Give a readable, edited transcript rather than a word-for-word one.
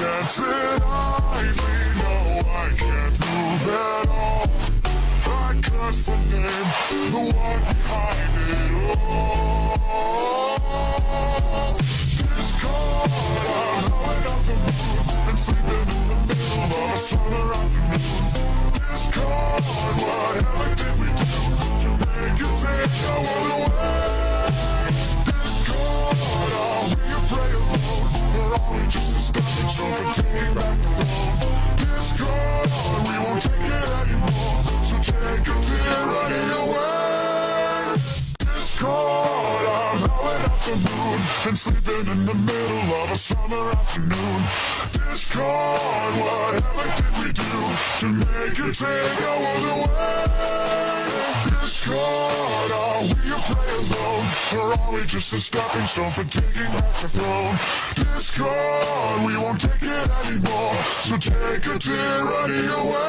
dancing idly. No, I can't move at all. I curse the name, the one behind it all. Discord, I'm howling out the moon and sleeping in the middle of a summer afternoon. Discord, whatever did we do to make you take our world away? Discord, are we a prey alone, or are we just a stepping stone for taking back the throne? Discord, we won't take it anymore, so take a tear running away. Discord, I'm howling at the moon and sleeping in the middle of a summer afternoon. Discord, whatever did we do to make you take our world away? Discord, are we a prey alone, or are we just a stepping stone for taking back the throne? Discord, we won't take it anymore, so take a tear running away.